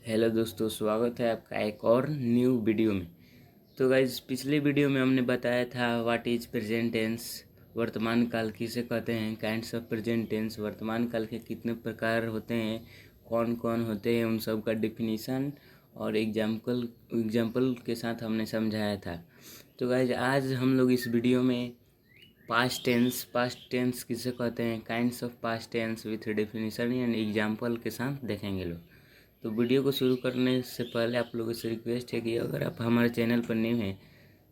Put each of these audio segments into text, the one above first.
Hello दोस्तों, स्वागत है आपका एक और न्यू वीडियो में। तो गाइज, पिछले वीडियो में हमने बताया था व्हाट इज प्रेजेंट टेंस, वर्तमान काल किसे कहते हैं, काइंड्स ऑफ प्रेजेंट टेंस, वर्तमान काल के कितने प्रकार होते हैं, कौन कौन होते हैं, उन सब का डिफिनीसन और एग्जाम्पल के साथ हमने समझाया था। तो गाइज, आज हम लोग इस वीडियो में पास्ट टेंस किसे कहते हैं, kinds of past tense with definition and example के साथ देखेंगे लोग। तो वीडियो को शुरू करने से पहले आप लोगों से रिक्वेस्ट है कि अगर आप हमारे चैनल पर न्यू हैं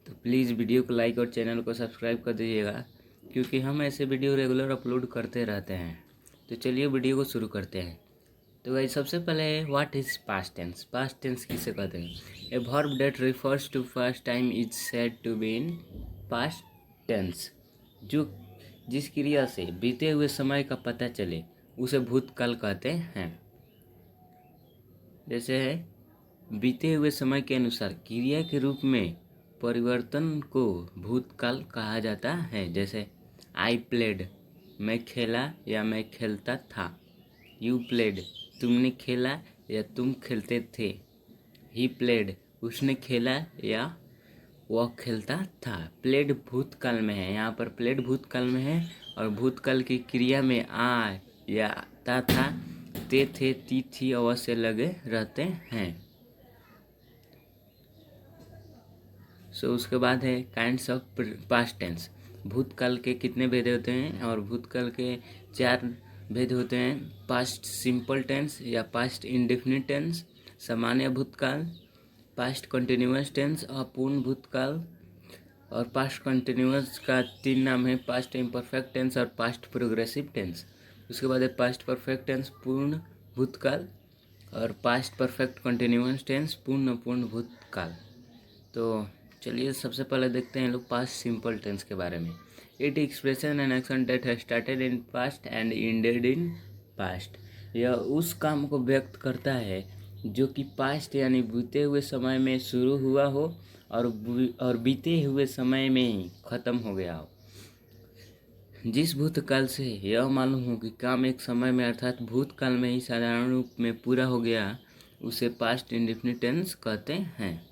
तो प्लीज़ वीडियो को लाइक और चैनल को सब्सक्राइब कर दीजिएगा, क्योंकि हम ऐसे वीडियो रेगुलर अपलोड करते रहते हैं। तो चलिए वीडियो को शुरू करते हैं। तो भाई, सबसे पहले what is past tense. Past tense किसे कहते हैं? A verb that refers to first time is said to be in past tense. जो जिस क्रिया से बीते हुए समय का पता चले उसे भूतकाल कहते हैं। जैसे है, बीते हुए समय के अनुसार क्रिया के रूप में परिवर्तन को भूतकाल कहा जाता है। जैसे आई प्लेड, मैं खेला या मैं खेलता था। यू प्लेड, तुमने खेला या तुम खेलते थे। ही प्लेड, उसने खेला या वह खेलता था। प्लेड भूतकाल में है, यहाँ पर प्लेड भूतकाल में है और भूतकाल की क्रिया में आ या ता था, ते थे, ती थी अवश्य लगे रहते हैं। उसके बाद है काइंड्स ऑफ पास्ट टेंस। भूतकाल के कितने भेद होते हैं? और भूतकाल के 4 भेद होते हैं। पास्ट सिंपल टेंस या पास्ट इंडेफिनिट टेंस, सामान्य भूतकाल, पास्ट कंटिन्यूअस टेंस, अपूर्ण भूतकाल, और पास्ट कंटिन्यूअस का 3 नाम है, पास्ट इम्परफेक्ट टेंस और पास्ट प्रोग्रेसिव टेंस। उसके बाद है पास्ट परफेक्ट टेंस, पूर्ण भूतकाल, और पास्ट परफेक्ट कंटिन्यूअस टेंस, पूर्ण भूतकाल। तो चलिए सबसे पहले देखते हैं लोग पास्ट सिंपल टेंस के बारे में। It expression and action that है started in past and ended in past. यह उस काम को व्यक्त करता है जो कि पास्ट यानी बीते हुए समय में शुरू हुआ हो और बीते हुए समय में ही खत्म हो गया हो। जिस भूतकाल से यह मालूम हो कि काम एक समय में अर्थात भूतकाल में ही साधारण रूप में पूरा हो गया, उसे पास्ट इंडेफिनिट टेंस कहते हैं।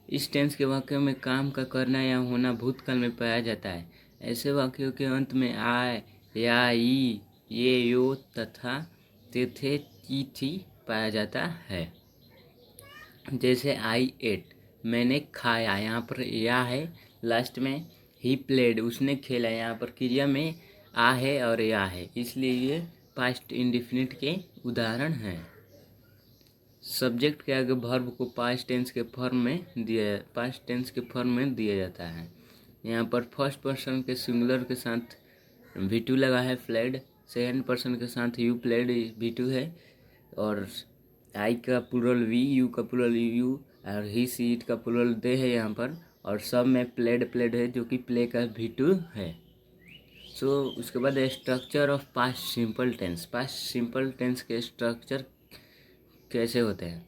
इस टेंस के वाक्यों में काम का करना या होना भूतकाल में पाया जाता है। ऐसे वाक्यों के अंत में आय या ई, ये, यो तथा तेथे, की, थी पाया जाता है। जैसे आई एट, मैंने खाया, यहाँ पर या है लास्ट में। ही प्लेड, उसने खेला, यहाँ पर क्रिया में आ है और या है, इसलिए ये पास्ट इंडेफिनिट के उदाहरण हैं। सब्जेक्ट के आगे वर्ब को पास्ट टेंस के फॉर्म में दिया जाता है। यहाँ पर फर्स्ट पर्सन के सिंगुलर के साथ V2 लगा है, फ्लेड। सेकंड पर्सन के साथ यू प्लेड V2 है, और आई का प्लूरल वी, यू का प्लूरल यू, और ही सी इट का प्लूरल दे है यहाँ पर, और सब में प्लेड है जो कि प्ले का V2 है। उसके बाद structure of past simple tense. Past simple tense के स्ट्रक्चर कैसे होते हैं?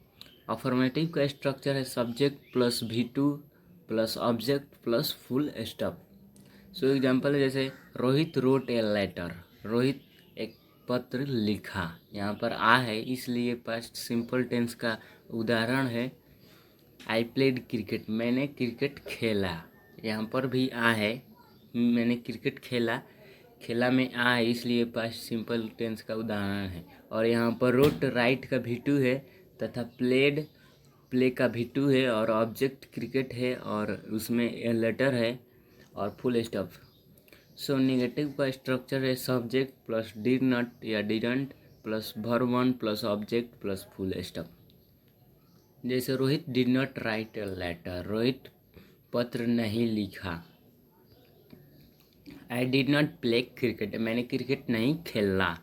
अफर्मेटिव का स्ट्रक्चर है subject plus V2 plus object plus full stop. Example है, जैसे Rohit wrote a letter, Rohit एक पत्र लिखा, यहाँ पर आ है इसलिए पास्ट सिंपल टेंस का उदाहरण है। आई प्लेड क्रिकेट, मैंने क्रिकेट खेला, यहाँ पर भी आ है, मैंने क्रिकेट खेला, खेला में आ है इसलिए पास्ट सिंपल टेंस का उदाहरण है। और यहाँ पर रोट राइट का V2 है तथा प्ले का V2 है, और ऑब्जेक्ट क्रिकेट है और उसमें ए लेटर है और फुल स्टॉप। नेगेटिव का स्ट्रक्चर है सब्जेक्ट प्लस डिड नॉट या didn't plus verb 1 plus object plus full stop. जैसे Rohit did not write a letter, Rohit पत्र नहीं लिखा। I did not play cricket, मैंने क्रिकेट नहीं खेला।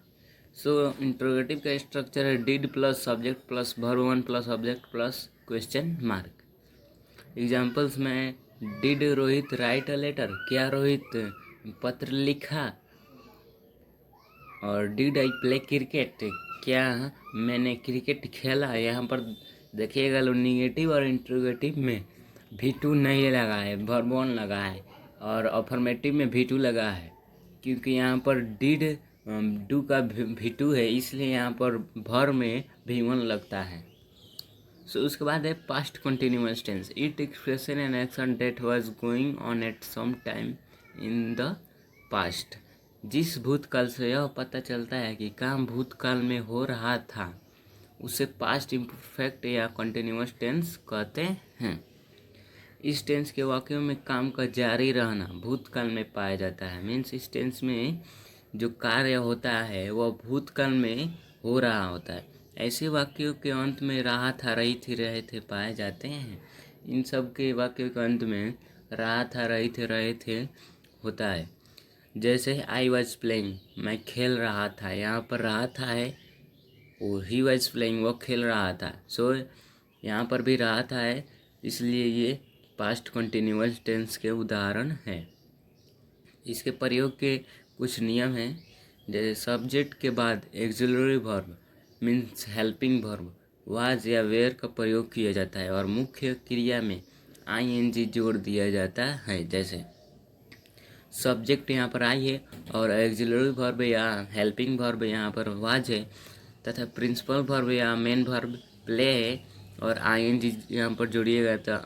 इंट्रोगेटिव का स्ट्रक्चर है did plus subject plus verb 1 plus object plus question mark. Examples में did Rohit write a letter, क्या रोहित पत्र लिखा, और डिड आई प्ले क्रिकेट, क्या मैंने क्रिकेट खेला। यहाँ पर देखिएगा लो, निगेटिव और इंट्रोगेटिव में V2 नहीं लगा है, वर्ब 1 लगा है, और अफर्मेटिव में V2 लगा है, क्योंकि यहाँ पर डिड डू का V2 है, इसलिए यहाँ पर भर में V1 लगता है। सो उसके बाद है past continuous tense. It expression an action that was going on at some time in the past. जिस भूतकाल से यह पता चलता है कि काम भूतकाल में हो रहा था उसे पास्ट इम्परफेक्ट या कंटिन्यूअस टेंस कहते हैं। इस टेंस के वाक्यों में काम का जारी रहना भूतकाल में पाया जाता है। मीन्स इस टेंस में जो कार्य होता है वह भूतकाल में हो रहा होता है। ऐसे वाक्यों के अंत में रहा था, रही थी, रहे थे पाए जाते हैं। इन सब के वाक्यों के अंत में रहा था, रही थे, रहे थे होता है। जैसे आई वॉज प्लेइंग, मैं खेल रहा था, यहाँ पर रहा था है वो ही वॉज प्लेइंग, वो खेल रहा था। सो यहाँ पर भी रहा था है, इसलिए ये पास्ट कंटिन्यूअस टेंस के उदाहरण हैं। इसके प्रयोग के कुछ नियम हैं। जैसे सब्जेक्ट के बाद axillary verb means helping verb was या वेयर का प्रयोग किया जाता है और मुख्य क्रिया में आईएनजी जोड़ दिया जाता है। जैसे सब्जेक्ट यहाँ पर आई है और एक्सिलरी वर्ब या हेल्पिंग वर्ब यहाँ पर वाज है तथा प्रिंसिपल वर्ब या मेन वर्ब प्ले है और आईएनजी यहाँ पर जोड़िएगा तो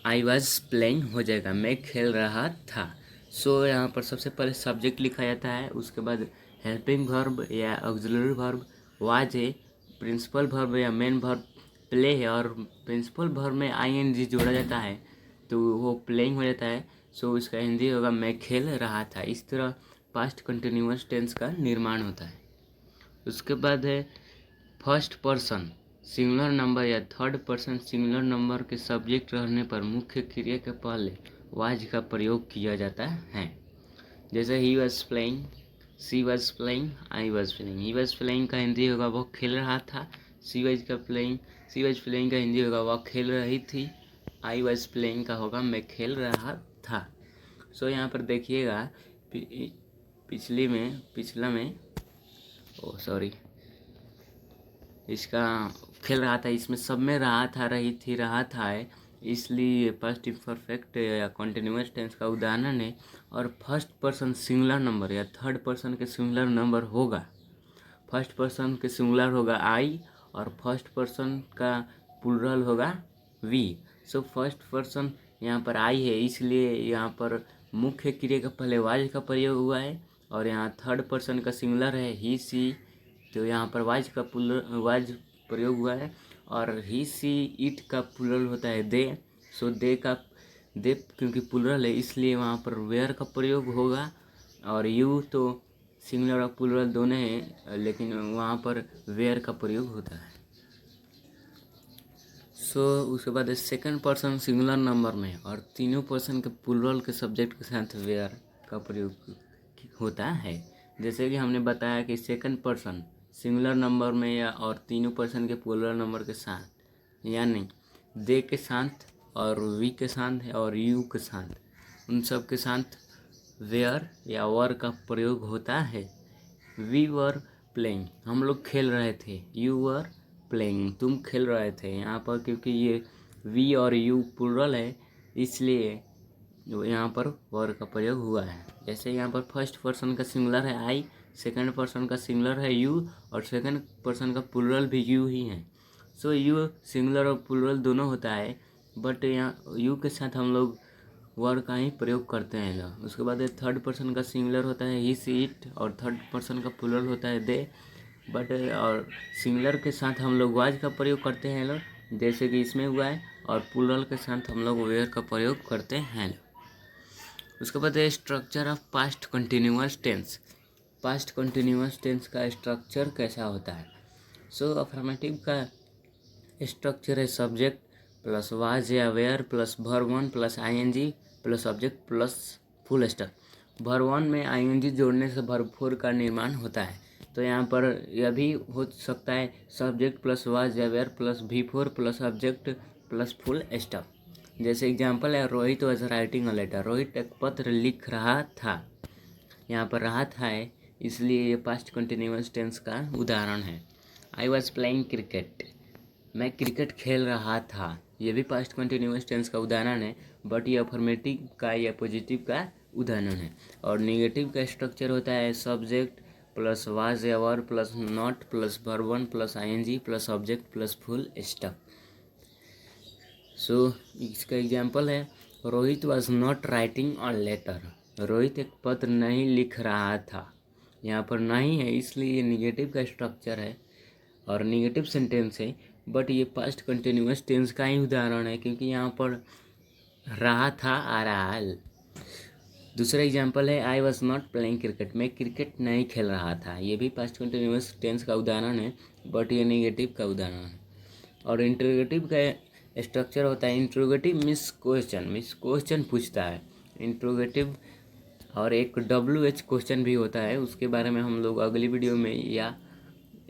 आई वॉज प्लेइंग हो जाएगा, मैं खेल रहा था। सो यहाँ पर सबसे पहले सब्जेक्ट लिखा जाता है, उसके बाद हेल्पिंग वर्ब या ऑक्सिलरी वर्ब वाज है, प्रिंसिपल वर्ब या मेन वर्ब प्ले है और प्रिंसिपल वर्ब में आईएनजी जोड़ा जाता है तो वो प्लेइंग हो जाता है। सो इसका हिंदी होगा मैं खेल रहा था। इस तरह पास्ट कंटिन्यूअस टेंस का निर्माण होता है। उसके बाद है फर्स्ट पर्सन सिंगुलर नंबर या थर्ड पर्सन सिंगुलर नंबर के सब्जेक्ट रहने पर मुख्य क्रिया के पहले वाज का प्रयोग किया जाता है। जैसे he was playing, she was playing, I was playing. He was playing का हिंदी होगा वो खेल रहा था। सी वॉज प्लेइंग का हिंदी होगा वह खेल रही थी। आई वॉज प्लेइंग का होगा मैं खेल रहा था। सो यहाँ पर देखिएगा पिछला में इसका खेल रहा था, इसमें सब में रहा था, रही थी, रहा था है, इसलिए पास्ट इम्परफेक्ट या कंटिन्यूअस टेंस का उदाहरण है। और फर्स्ट पर्सन सिंगुलर नंबर या थर्ड पर्सन के सिंगुलर नंबर होगा। फर्स्ट पर्सन के सिंगुलर होगा आई और फर्स्ट पर्सन का प्लूरल होगा वी। सो फर्स्ट पर्सन यहाँ पर आई है, इसलिए यहाँ पर मुख्य क्रिया का पहले वाज का प्रयोग हुआ है और यहाँ थर्ड पर्सन का सिंगुलर है ही सी, तो यहाँ पर वाज प्रयोग हुआ है। और ही सी इट का प्लूरल होता है दे। सो दे क्योंकि प्लूरल है इसलिए वहाँ पर वेयर का प्रयोग होगा। और यू तो सिंगुलर और प्लूरल दोनों हैं लेकिन वहाँ पर वेयर का प्रयोग होता है। सो उसके बाद सेकंड पर्सन सिंगुलर नंबर में और तीनों पर्सन के प्लूरल के सब्जेक्ट के साथ वेयर का प्रयोग होता है। जैसे कि हमने बताया कि सेकंड पर्सन सिंगुलर नंबर में या और तीनों पर्सन के प्लूरल नंबर के साथ यानी दे के साथ और वी के साथ और यू के साथ, उन सब के साथ वेयर या वर का प्रयोग होता है। वी वर प्लेइंग, हम लोग खेल रहे थे। यू वर प्लेइंग, तुम खेल रहे थे। यहाँ पर क्योंकि ये वी और यू प्लूरल है इसलिए यहाँ पर वर का प्रयोग हुआ है। जैसे यहाँ पर फर्स्ट पर्सन का सिंगुलर है आई, सेकंड पर्सन का सिंगुलर है यू और सेकंड पर्सन का प्लूरल भी यू ही है। सो यू सिंगुलर और प्लूरल दोनों होता है बट यहाँ यू के साथ हम लोग वर का ही प्रयोग करते हैं ना। उसके बाद थर्ड पर्सन का सिंगुलर होता है ही सी इट और थर्ड पर्सन का प्लूरल होता है दे, बट और सिंगुलर के साथ हम लोग वाज का प्रयोग करते हैं लोग जैसे कि इसमें हुआ है और प्लूरल के साथ हम लोग वेयर का प्रयोग करते हैं। उसके बाद structure of past continuous tense. Past continuous tense का स्ट्रक्चर कैसा होता है? सो अफर्मेटिव का स्ट्रक्चर है सब्जेक्ट प्लस वाज या were plus verb one plus ING plus object plus full stop. Verb one में आईएनजी जोड़ने से वर्ब फोर का निर्माण होता है। तो यहाँ पर यह भी हो सकता है सब्जेक्ट प्लस वाज या were plus V4 plus object plus full stop. जैसे एग्जांपल है Rohit was writing a letter, Rohit एक पत्र लिख रहा था। यहाँ पर रहा था है इसलिए ये पास्ट कंटिन्यूअस टेंस का उदाहरण है। आई वॉज प्लेइंग क्रिकेट, मैं क्रिकेट खेल रहा था, ये भी पास्ट कंटिन्यूअस टेंस का उदाहरण है बट ये अफर्मेटिव का या पॉजिटिव का उदाहरण है। और नेगेटिव का स्ट्रक्चर होता है सब्जेक्ट प्लस वाज या were plus not plus verb 1 plus ING plus object plus full stop. So इसका एग्जाम्पल है Rohit was not writing a letter. Rohit एक पत्र नहीं लिख रहा था। यहाँ पर नहीं है इसलिए ये निगेटिव का स्ट्रक्चर है और निगेटिव सेंटेंस है, बट ये पास्ट कंटिन्यूअस टेंस का ही उदाहरण है क्योंकि यहाँ पर रहा था आ रहा है। दूसरा एग्जाम्पल है I was not playing cricket. मैं क्रिकेट नहीं खेल रहा था। ये भी पास्ट कंटिन्यूअस टेंस का उदाहरण है, बट ये निगेटिव का उदाहरण है। और इंट्रोगेटिव का स्ट्रक्चर होता है इंट्रोगेटिव मीन्स क्वेश्चन पूछता है इंट्रोगेटिव। और एक WH क्वेश्चन भी होता है, उसके बारे में हम लोग अगली वीडियो में या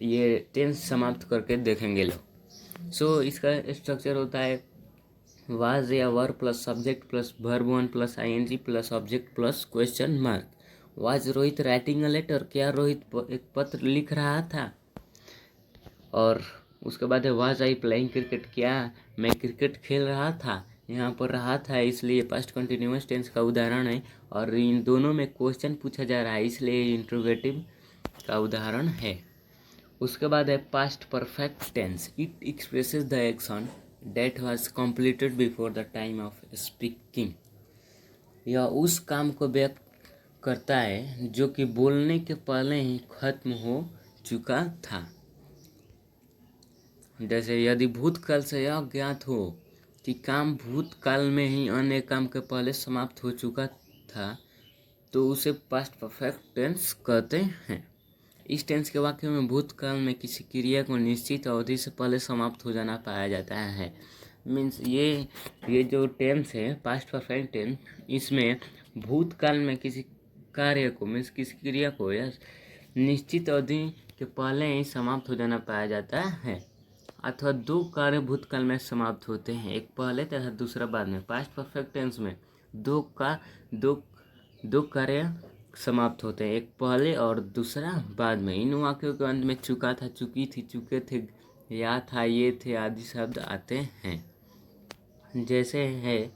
ये टेंस समाप्त करके देखेंगे लोग। सो इसका स्ट्रक्चर होता है वाज या were plus subject plus verb 1 plus ING plus object plus question mark. Was Rohit writing a letter. क्या रोहित एक पत्र लिख रहा था। और उसके बाद है वाज आई प्लेइंग क्रिकेट। क्या मैं क्रिकेट खेल रहा था। यहाँ पर रहा था इसलिए पास्ट कंटिन्यूअस टेंस का उदाहरण है और इन दोनों में क्वेश्चन पूछा जा रहा है इसलिए इंट्रोगेटिव का उदाहरण है। उसके बाद है past perfect tense. It expresses the action that was completed before the time of speaking. यह उस काम को व्यक्त करता है जो कि बोलने के पहले ही खत्म हो चुका था। जैसे यदि भूतकाल से यह ज्ञात हो कि काम भूतकाल में ही अन्य काम के पहले समाप्त हो चुका था तो उसे पास्ट परफेक्ट टेंस कहते हैं। इस टेंस के वाक्य में भूतकाल में किसी क्रिया को निश्चित अवधि से पहले समाप्त हो जाना पाया जाता है। मीन्स ये जो टेंस है पास्ट परफेक्ट टेंस, इसमें भूतकाल में किसी कार्य को मीन्स किसी क्रिया को या निश्चित अवधि के पहले ही समाप्त हो जाना पाया जाता है। अथवा दो कार्य भूतकाल में समाप्त होते हैं, एक पहले तथा दूसरा बाद में। पास्ट परफेक्ट टेंस में दो कार्य समाप्त होते हैं, एक पहले और दूसरा बाद में। इन वाक्यों के अंत में चुका था, चुकी थी, चुके थे, या था, ये थे आदि शब्द आते हैं। जैसे है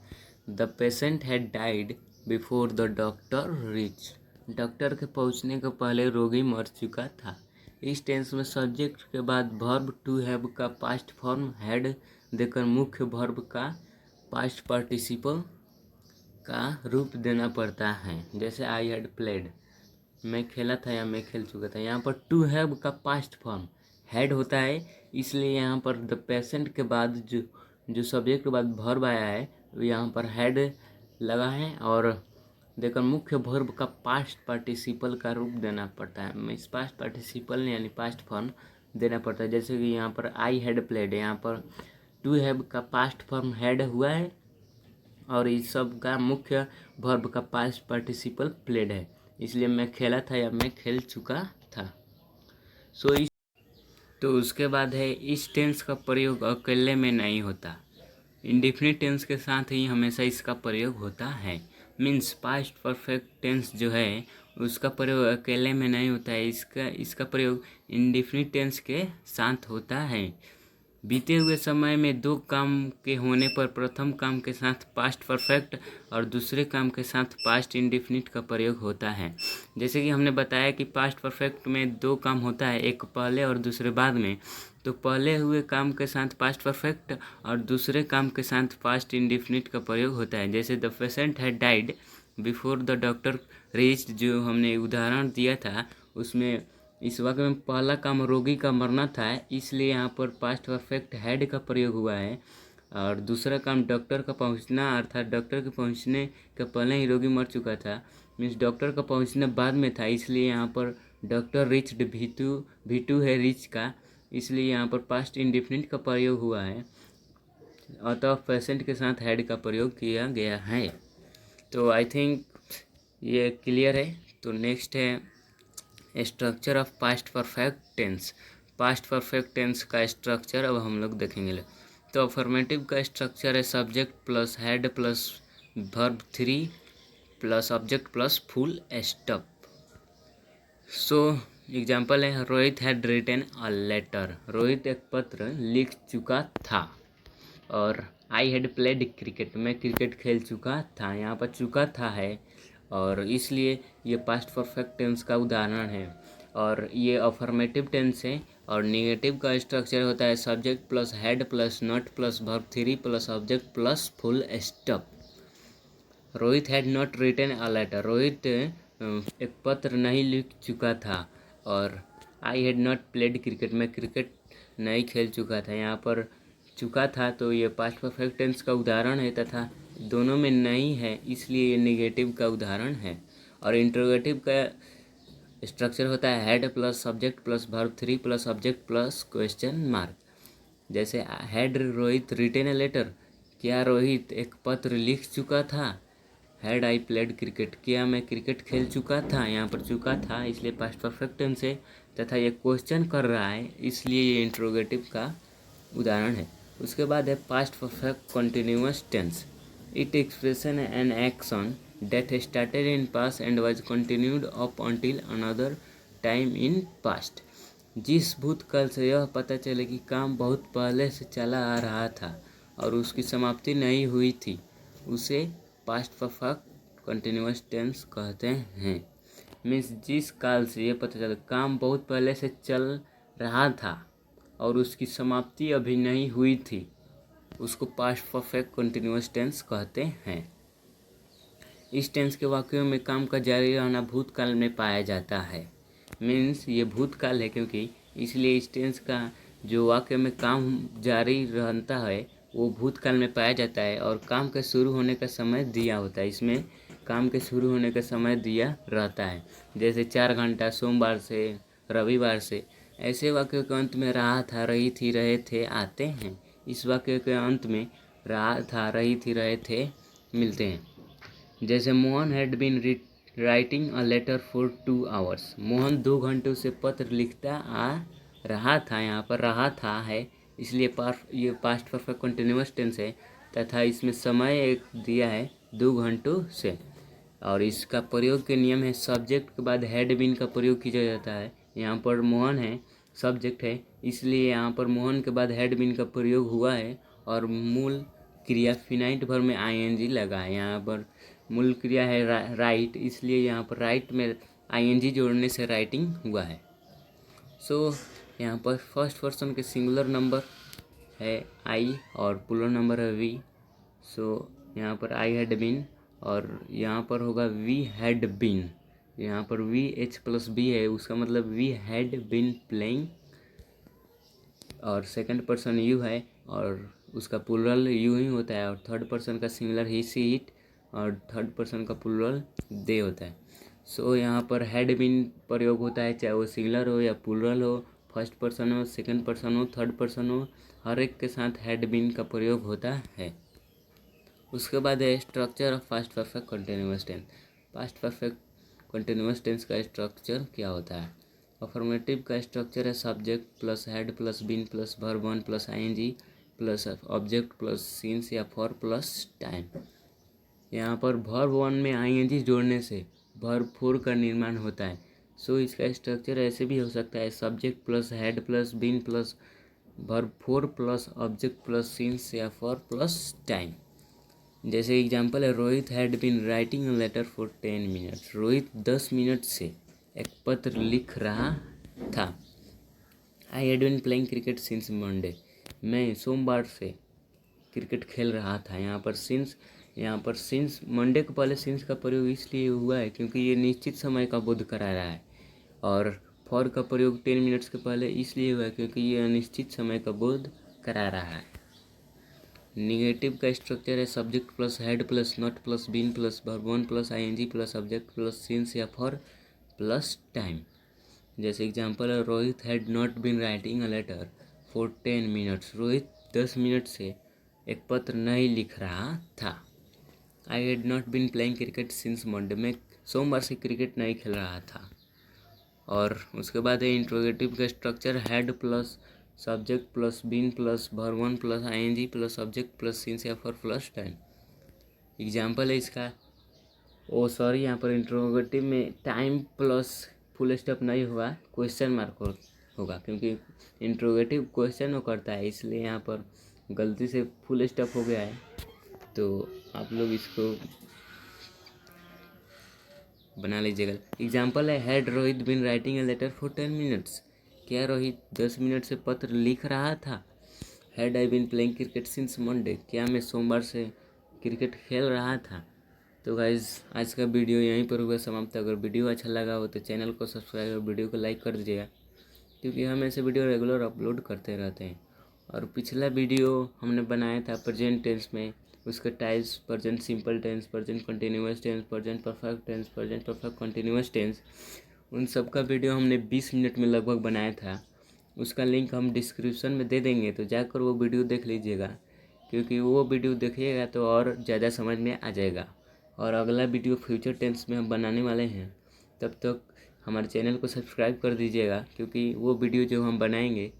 the patient had died before the doctor reach. Doctor के पहुंचने के पहले रोगी मर चुका था। इस टेंस में सब्जेक्ट के बाद वर्ब टू हैव का पास्ट फॉर्म हैड देकर मुख्य वर्ब का पास्ट पार्टिसिपल का रूप देना पड़ता है। जैसे आई हैड प्लेड, मैं खेला था या मैं खेल चुका था। यहाँ पर टू हैव का पास्ट फॉर्म हैड होता है इसलिए यहाँ पर द पेशेंट के बाद जो सब्जेक्ट के बाद वर्ब आया है यहाँ पर हैड लगा है और देकर मुख्य वर्ब का पास्ट पार्टिसिपल का रूप देना पड़ता है। इस पास्ट पार्टिसिपल यानी पास्ट फॉर्म देना पड़ता है। जैसे कि यहाँ पर आई हैड प्लेड, यहाँ पर टू हैव का पास्ट फॉर्म हैड हुआ है और इस सब का मुख्य वर्ब का पास्ट पार्टिसिपल प्लेड है, इसलिए मैं खेला था या मैं खेल चुका था। तो उसके बाद है इस टेंस का प्रयोग अकेले में नहीं होता, इंडेफिनिट टेंस के साथ ही हमेशा इसका प्रयोग होता है। मीन्स पास्ट परफेक्ट टेंस जो है उसका प्रयोग अकेले में नहीं होता है, इसका प्रयोग इंडेफिनिट टेंस के साथ होता है। बीते हुए समय में दो काम के होने पर प्रथम काम के साथ पास्ट परफेक्ट और दूसरे काम के साथ पास्ट इंडेफिनिट का प्रयोग होता है। जैसे कि हमने बताया कि पास्ट परफेक्ट में दो काम होता है, एक पहले और दूसरे बाद में। तो पहले हुए काम के साथ पास्ट परफेक्ट और दूसरे काम के साथ पास्ट इंडेफिनिट का प्रयोग होता है। जैसे the patient had died before the doctor reached, जो हमने उदाहरण दिया था उसमें इस वाक्य में पहला काम रोगी का मरना था इसलिए यहाँ पर पास्ट परफेक्ट हैड का प्रयोग हुआ है और दूसरा काम डॉक्टर का पहुँचना अर्थात डॉक्टर के पहुँचने के पहले ही रोगी मर चुका था। मीन्स डॉक्टर का पहुँचना बाद में था इसलिए यहाँ पर डॉक्टर रिच्ड V2 है रिच का, इसलिए यहाँ पर पास्ट इंडेफिनिट का प्रयोग हुआ है अतः पेशेंट के साथ हैड का प्रयोग किया गया है। तो आई थिंक ये क्लियर है। तो नेक्स्ट है structure of past perfect tense. Past perfect tense का स्ट्रक्चर अब हम लोग देखेंगे। तो अफर्मेटिव का स्ट्रक्चर है subject plus had plus verb 3 plus object plus full stop. So example है Rohit had written a letter. Rohit एक पत्र लिख चुका था। और आई हैड प्लेड क्रिकेट, मैं क्रिकेट खेल चुका था। यहाँ पर चुका था है और इसलिए ये पास्ट परफेक्ट टेंस का उदाहरण है। और ये अफर्मेटिव टेंस है। और निगेटिव का स्ट्रक्चर होता है subject plus had plus not plus verb three plus object plus full stop. Rohit had not written a letter. Rohit एक पत्र नहीं लिख चुका था। और I had not played cricket. मैं क्रिकेट नहीं खेल चुका था। यहाँ पर चुका था तो ये पास्ट परफेक्ट टेंस का उदाहरण है तथा दोनों में नहीं है, इसलिए ये निगेटिव का उदाहरण है। और इंट्रोगेटिव का स्ट्रक्चर होता है had plus subject plus verb three plus object plus question mark. जैसे had Rohit written a letter. क्या रोहित एक पत्र लिख चुका था। Had I played cricket. क्या मैं क्रिकेट खेल चुका था। यहाँ पर चुका था इसलिए पास्ट परफेक्ट टेंस है तथा ये क्वेश्चन कर रहा है, इसलिए ये इंट्रोगेटिव का उदाहरण है। उसके बाद है past perfect continuous tense. It expression an action that started in past and was continued up until another time in past। जिस भूतकाल से यह पता चले कि काम बहुत पहले से चला आ रहा था और उसकी समाप्ति नहीं हुई थी, उसे पास्ट परफेक्ट कंटिन्यूअस टेंस कहते हैं। मीन्स जिस काल से यह पता चला काम बहुत पहले से चल रहा था और उसकी समाप्ति अभी नहीं हुई थी, उसको पास्ट परफेक्ट कंटिन्यूअस टेंस कहते हैं। इस टेंस के वाक्यों में काम का जारी रहना भूतकाल में पाया जाता है। मीन्स ये भूतकाल है क्योंकि इसलिए इस टेंस का जो वाक्य में काम जारी रहता है वो भूतकाल में पाया जाता है और काम के शुरू होने का समय दिया होता है। इसमें काम के शुरू होने का समय दिया रहता है, जैसे 4 घंटा सोमवार से रविवार से। ऐसे वाक्यों के अंत में रहा था रही थी रहे थे आते हैं। इस वाक्य के अंत में रहा था रही थी रहे थे मिलते हैं। जैसे Mohan had been writing a letter for 2 hours। Mohan 2 घंटों से पत्र लिखता आ रहा था। यहाँ पर रहा था है इसलिए ये पास्ट परफेक्ट कंटिन्यूअस टेंस है तथा इसमें समय एक दिया है 2 घंटों से। और इसका प्रयोग के नियम है सब्जेक्ट के बाद हैड बीन का प्रयोग किया जाता है। यहाँ पर मोहन है सब्जेक्ट है इसलिए यहाँ पर मोहन के बाद हैड बीन का प्रयोग हुआ है और मूल क्रिया फिनाइट भर में आईएनजी लगा है। यहाँ पर मूल क्रिया है राइट, इसलिए यहाँ पर राइट में आईएनजी जोड़ने से राइटिंग हुआ है। सो यहाँ पर फर्स्ट पर्सन के सिंगुलर नंबर है आई और प्लूरल नंबर है वी। सो यहाँ पर आई हैड बीन और यहाँ पर होगा वी हैड बीन। यहाँ पर वी एच प्लस बी है, उसका मतलब वी हैड बीन प्लेइंग। और सेकंड पर्सन यू है और उसका प्लूरल यू ही होता है। और थर्ड पर्सन का सिंगुलर ही सी इट और थर्ड पर्सन का प्लूरल दे होता है। सो यहाँ पर हैड बीन प्रयोग होता है, चाहे वो सिंगुलर हो या प्लूरल हो, फर्स्ट पर्सन हो, सेकंड पर्सन हो, थर्ड पर्सन हो, हर एक के साथ हैड बीन का प्रयोग होता है। उसके बाद है structure of past perfect continuous tense. Past perfect continuous tense का स्ट्रक्चर क्या होता है। अफर्मेटिव का स्ट्रक्चर है subject plus had plus been plus verb one plus ING plus object plus since या फॉर प्लस टाइम। यहाँ पर वर्ब वन में आईएनजी जोड़ने से वर्ब फोर का निर्माण होता है। सो इसका स्ट्रक्चर ऐसे भी हो सकता है subject plus had plus been plus verb four plus object plus since या फॉर प्लस टाइम। जैसे एग्जाम्पल है Rohit had been writing a letter for 10 minutes. Rohit 10 minute से एक पत्र लिख रहा था। I had been playing cricket since Monday. मैं सोमवार से क्रिकेट खेल रहा था। यहाँ पर सिंस मंडे के पहले सिंस का प्रयोग इसलिए हुआ है क्योंकि ये निश्चित समय का बोध करा रहा है। और फॉर का प्रयोग 10 मिनट्स के पहले इसलिए हुआ है क्योंकि ये अनिश्चित समय का बोध करा रहा है। निगेटिव का स्ट्रक्चर है subject plus had plus not plus been plus verb one plus ING plus object plus since या फॉर प्लस टाइम। जैसे एग्जांपल है Rohit had not been writing a letter for 10 minutes. Rohit 10 minute से एक पत्र नहीं लिख रहा था। I had not been playing cricket since Monday. मैं सोमवार से क्रिकेट नहीं खेल रहा था। और उसके बाद है इंट्रोगेटिव का structure had plus subject plus been plus verb one plus ING plus object plus since या फॉर प्लस टाइम। एग्जाम्पल है इसका सॉरी यहाँ पर इंट्रोगेटिव में टाइम प्लस फुल स्टॉप नहीं हुआ, क्वेश्चन मार्क होगा क्योंकि इंट्रोगेटिव क्वेश्चन वो करता है, इसलिए यहाँ पर गलती से फुल स्टॉप हो गया है। तो आप लोग इसको बना लीजिएगा। एग्जाम्पल है, had Rohit been writing a letter for 10 minutes. क्या रोहित 10 मिनट से पत्र लिख रहा था? Had I been playing cricket since Monday. क्या मैं सोमवार से क्रिकेट खेल रहा था? तो गाइज़ आज का वीडियो यहीं पर हुआ समाप्त। अगर वीडियो अच्छा लगा हो तो चैनल को सब्सक्राइब और वीडियो को लाइक कर दीजिएगा, क्योंकि हम ऐसे वीडियो रेगुलर अपलोड करते रहते हैं। और पिछला वीडियो हमने बनाया था प्रेजेंट टेंस में, उसके types present simple tense, present continuous tense, present perfect tense, present perfect continuous tense, उन सब का वीडियो हमने 20 मिनट में लगभग बनाया था। उसका लिंक हम डिस्क्रिप्शन में दे देंगे, तो जाकर वो वीडियो देख लीजिएगा, क्योंकि वो वीडियो देखिएगा तो और ज़्यादा समझ में आ जाएगा। और अगला वीडियो फ्यूचर टेंस में हम बनाने वाले हैं। तब तक हमारे चैनल को सब्सक्राइब कर दीजिएगा, क्योंकि वो वीडियो जो हम बनाएंगे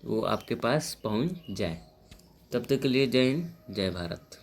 वो आपके पास पहुंच जाए। तब तक के लिए जय हिंद, जय भारत।